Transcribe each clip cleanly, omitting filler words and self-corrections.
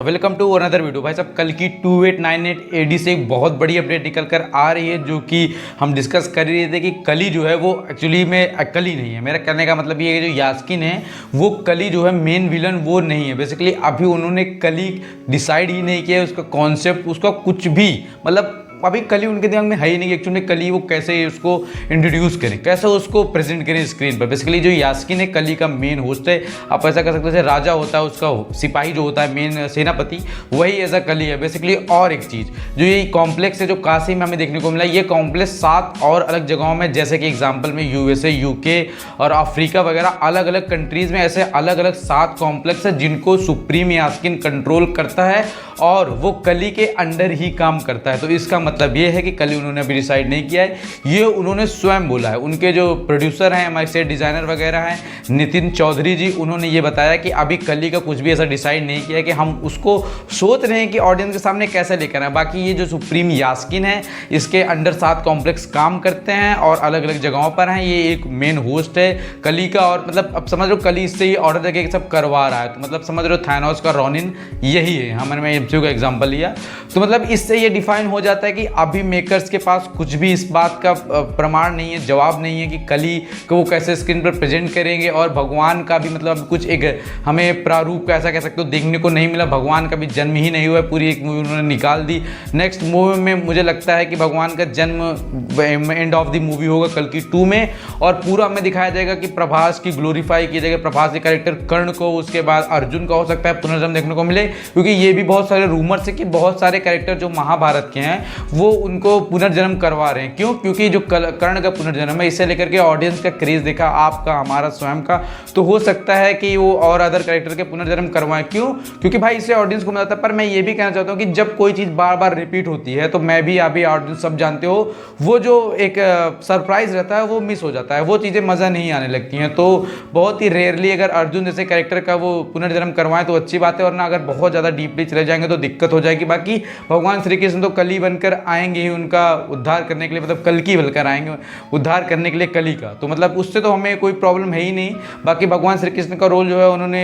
Welcome to another video. भाई साहब, कल की 2898 एडी से एक बहुत बड़ी अपडेट निकल कर आ रही है, जो कि हम डिस्कस कर रहे थे कि कली जो है वो एक्चुअली में कली नहीं है। मेरा कहने का मतलब ये है कि जो यास्किन है वो कली जो है मेन विलन वो नहीं है। बेसिकली अभी उन्होंने कली डिसाइड ही नहीं किया है, उसका कॉन्सेप्ट, उसका कुछ भी मतलब अभी कली उनके दिमाग में है ही नहीं। एक्चुअली कली वो कैसे उसको इंट्रोड्यूस करें, कैसे उसको प्रेजेंट करें स्क्रीन पर। बेसिकली जो यास्किन है कली का मेन होस्ट है। आप ऐसा कर सकते हो जैसे राजा होता है उसका सिपाही जो होता है मेन सेनापति, वही ऐसा कली है बेसिकली। और एक चीज़ जो ये कॉम्प्लेक्स है जो काशी में हमें देखने को मिला, ये कॉम्प्लेक्स 7 और अलग जगहों में, जैसे कि एग्जाम्पल में यूएसए, यूके और अफ्रीका वगैरह अलग अलग कंट्रीज़ में ऐसे अलग अलग 7 कॉम्प्लेक्स है जिनको सुप्रीम यास्किन कंट्रोल करता है और वो कली के अंडर ही काम करता है। तो इसका मतलब ये है कि कली उन्होंने अभी डिसाइड नहीं किया है, ये उन्होंने स्वयं बोला है। उनके जो प्रोड्यूसर हैं, हमारे सेट डिज़ाइनर वगैरह हैं, नितिन चौधरी जी, उन्होंने ये बताया कि अभी कली का कुछ भी ऐसा डिसाइड नहीं किया है, कि हम उसको सोच रहे हैं कि ऑडियंस के सामने कैसे लेकर आए। बाकी ये जो सुप्रीम यास्किन है इसके अंडर 7 कॉम्प्लेक्स काम करते हैं और अलग अलग जगहों पर हैं। ये एक मेन होस्ट है कली का, और मतलब अब समझ लो कली इससे ही ऑर्डर देके सब करवा रहा है। तो मतलब समझ लो थैनोस का रोनिन यही है। हमने एमसीयू का एग्जांपल लिया तो मतलब इससे ये डिफाइन हो जाता है कि अभी मेकर्स के पास कुछ भी इस बात का प्रमाण नहीं है, जवाब नहीं है कि कली को वो कैसे स्क्रीन पर प्रेजेंट करेंगे। और भगवान का भी मतलब कुछ एक हमें प्रारूप का ऐसा कह सकते हो देखने को नहीं मिला। भगवान का भी जन्म ही नहीं हुआ है, पूरी एक मूवी उन्होंने निकाल दी। नेक्स्ट मूवी में मुझे लगता है कि भगवान का जन्म एंड ऑफ द मूवी होगा कल की 2 में, और पूरा हमें दिखाया जाएगा कि प्रभास की ग्लोरीफाई किया जाएगा, प्रभास के कैरेक्टर कर्ण को, उसके बाद अर्जुन का हो सकता है पुनर्जन्म देखने को मिले, क्योंकि ये भी बहुत सारे रूमर्स है कि बहुत सारे कैरेक्टर जो महाभारत के हैं वो उनको पुनर्जन्म करवा रहे हैं। क्यों? क्योंकि जो कर्ण का पुनर्जन्म है इससे लेकर के ऑडियंस का क्रेज देखा, आपका हमारा स्वयं का, तो हो सकता है कि वो और अदर कैरेक्टर के पुनर्जन्म करवाएं। क्यों? क्योंकि भाई इससे ऑडियंस को मजा आता है। पर मैं ये भी कहना चाहता हूँ कि जब कोई चीज़ बार बार रिपीट होती है तो मैं भी, अभी ऑडियंस सब जानते हो, वो जो एक सरप्राइज रहता है वो मिस हो जाता है, वो चीज़ें मज़ा नहीं आने लगती हैं। तो बहुत ही रेयरली अगर अर्जुन जैसे कैरेक्टर का वो पुनर्जन्म करवाएं तो अच्छी बात है, और ना अगर बहुत ज़्यादा डीपली चले जाएंगे तो दिक्कत हो जाएगी। बाकी भगवान श्री कृष्ण तो कली बनकर आएंगे ही उनका उद्धार करने के लिए, मतलब कल की बनकर आएंगे उद्धार करने के लिए कली का, तो मतलब उससे तो हमें कोई प्रॉब्लम है ही नहीं। बाकी भगवान श्री कृष्ण का रोल जो है उन्होंने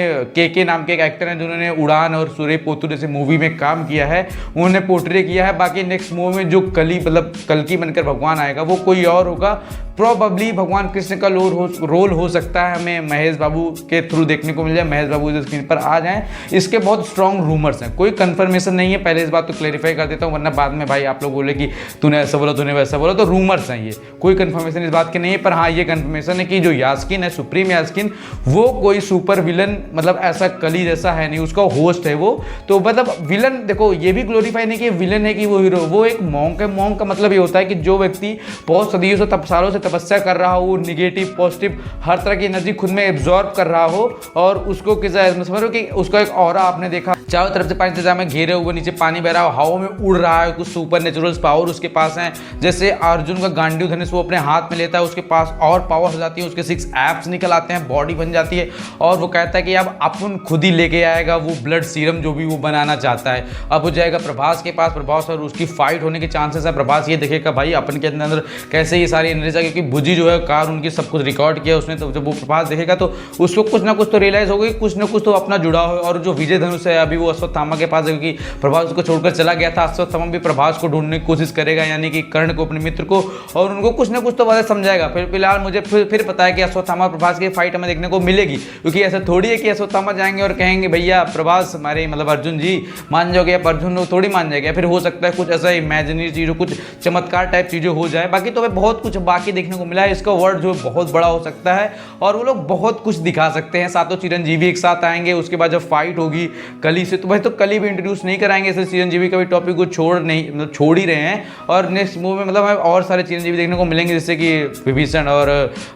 के नाम के एक एक्टर हैं जिन्होंने उड़ान और सूर्य पोतु जैसे मूवी में काम किया है, उन्होंने पोर्ट्रे किया है। बाकी नेक्स्ट मूवी में जो कली मतलब कल की बनकर भगवान आएगा वो कोई और होगा, प्रोबेबली भगवान कृष्ण का रोल हो सकता है हमें महेश बाबू के थ्रू देखने को मिल जाए, महेश बाबू जो स्क्रीन पर आ जाएं। इसके बहुत स्ट्रॉन्ग रूमर्स हैं, कोई कंफर्मेशन नहीं है, पहले इस बात तो क्लैरिफाई कर देता हूँ, वरना बाद में भाई आप लोग बोले कि तूने ऐसा बोला तूने वैसा बोला। तो रूमर्स हैं, ये कोई कंफर्मेशन इस बात की नहीं है। पर हाँ, ये कंफर्मेशन है कि जो यास्किन है, सुप्रीम यास्किन, वो कोई सुपर विलन मतलब ऐसा कली जैसा है नहीं, उसका होस्ट है वो। तो मतलब विलन देखो, ये भी ग्लोरीफाई नहीं कि विलन है कि वो हीरो, वो एक मॉन्क है। मॉन्क का मतलब ये होता है कि जो व्यक्ति बहुत सदियों से सालों से तपस्या कर रहा हो, निगेटिव पॉजिटिव हर तरह की एनर्जी खुद में एब्जॉर्ब कर रहा हो, और उसको समझो कि उसका एक ऑरा आपने देखा, चारों तरफ से पानी इंतजाम में घेरे हुए, नीचे पानी बह रहा हो, हवा में उड़ रहा है, कुछ सुपर नेचुरल पावर उसके पास है। जैसे अर्जुन का गांडीव धनुष वो अपने हाथ में लेता है, उसके पास और पावर हो जाती है, उसके 6 एप्स निकल आते हैं, बॉडी बन जाती है, और वो कहता है कि अब अपन खुद ही लेके आएगा वो ब्लड सीरम जो भी वो बनाना चाहता है। अब हो जाएगा प्रभास के पास, प्रभास और उसकी फाइट होने के चांसेस है। प्रभास ये देखेगा भाई अपन के अंदर कैसे ये सारी एनर्जी, क्योंकि बुजी जो है कार उनकी सब कुछ रिकॉर्ड किया उसने, तो जब वो प्रभास देखेगा तो उसको कुछ ना कुछ तो रियलाइज होगा, कुछ ना कुछ तो अपना जुड़ा हो। और जो विजय धनुष है अभी वो अश्वत्थामा के पास है, क्योंकि प्रभास उसको छोड़कर चला गया था। अश्वत्थामा भी प्रभास को ढूंढने की कोशिश करेगा, यानी कि कर्ण को, अपने मित्र को, और उनको कुछ ना कुछ तो बातें समझाएगा। फिलहाल मुझे फिर पता है कि अश्वत्थामा प्रभास की फाइट हमें देखने को मिलेगी, क्योंकि ऐसा थोड़ी है कि अश्वत्थामा जाएंगे और कहेंगे भैया प्रभास हमारे मतलब अर्जुन जी मान जाओगे, अब अर्जुन थोड़ी मान जाएगा। फिर हो सकता है कुछ ऐसा इमेजिनरी चीज़ों, कुछ चमत्कार टाइप चीज़ें हो जाए। बाकी तो हमें बहुत कुछ बाकी देखने को मिला है। इसका वर्ड जो बहुत बड़ा हो सकता है और वो लोग बहुत कुछ दिखा सकते हैं। सातों चिरंजीवी एक साथ आएंगे, उसके बाद जब फाइट होगी कली से, तो भाई तो कली भी इंट्रोड्यूस नहीं कराएंगे, इसलिए चिरंजीवी का भी टॉपिक को छोड़ ही रहे हैं। और नेक्स्ट मूवी में मतलब हमें और सारे चिरंजीवी देखने को मिलेंगे, जैसे कि विभीषण और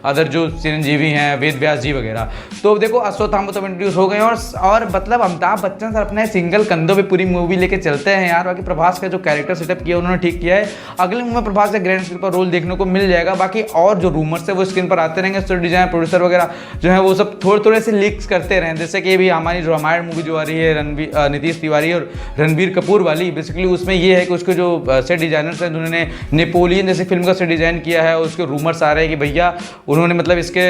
अदर जो चिरंजीवी हैं, वेद व्यास जी वगैरह। तो देखो अश्वत्थामा तो इंट्रोड्यूस हो गए, और मतलब अमिताभ बच्चन सर अपने सिंगल कंधों पे पूरी मूवी लेके चलते हैं यार। बाकी प्रभास का जो कैरेक्टर सेटअप किया उन्होंने ठीक किया है। अगले मूवी में प्रभास का ग्रैंड स्क्रीन पर रोल देखने को मिल जाएगा। बाकी और जो रूमर्स है वो स्क्रीन पर आते रहेंगे। स्टोरी डिजाइनर, प्रोड्यूसर वगैरह जो है वो सब थोड़े थोड़े से लीक्स करते रहें, जैसे कि अभी हमारी जो रामायण मूवी जो आ रही है नीतीश तिवारी और रणबीर कपूर वाली, बेसिकली उसमें ये है कि उसके जो सेट डिजाइनर्स हैं जिन्होंने नेपोलियन जैसी फिल्म का सेट डिजाइन किया है, उसके रूमर्स आ रहे हैं कि भैया उन्होंने मतलब इसके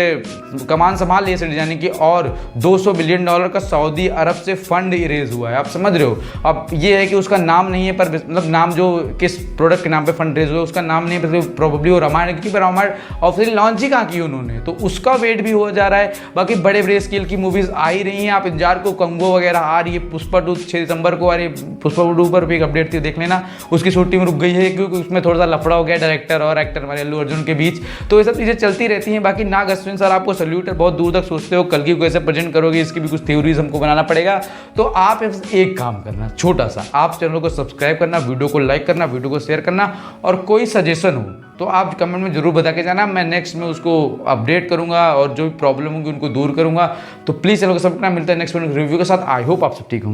कमान संभाल लिया सेट डिजाइनिंग की, और $200 बिलियन का सऊदी अरब से फंड इरेज हुआ है। आप समझ रहे हो। अब ये है कि उसका नाम नहीं है, पर मतलब नाम जो किस प्रोडक्ट के नाम पे फंड रेज हुआ उसका नाम नहीं है, प्रोबेबली वो रामायण, क्योंकि रामायण ऑफिशियली लॉन्च ही कहाँ की उन्होंने, तो उसका वेट भी हो जा रहा है। बाकी बड़े बड़े स्केल की मूवीज आ ही रही हैं, आप इंतजार को, कंगो वगैरह आ रही है, पुष्पा 2 6 दिसंबर को आ रही है, पुष्पा 2 पर भी एक अपडेट थी, देख लेना, उसकी शूटिंग रुक गई है क्योंकि उसमें थोड़ा सा लफड़ा हो गया डायरेक्टर और एक्टर हमारे अल्लू अर्जुन के बीच, तो ये सब चीज़ें चलती रहती हैं। बाकी नाग अश्विन सर आपको सल्यूट है, बहुत दूर तक सोचते हो, कल की कैसे प्रेजेंट करोगे इसकी भी कुछ थ्योरीज हमको बनाना पड़ेगा। तो आप एक काम करना छोटा सा, आप चैनल को सब्सक्राइब करना, वीडियो को लाइक करना, वीडियो को शेयर करना, और कोई सजेशन हो तो आप कमेंट में जरूर बता के जाना, मैं नेक्स्ट में उसको अपडेट करूंगा और जो भी प्रॉब्लम होगी उनको दूर करूंगा। तो प्लीज़ चैनल को सब्सक्राइब करना, मिलता है नेक्स्ट वीडियो रिव्यू के साथ। आई होप आप सब ठीक होंगे।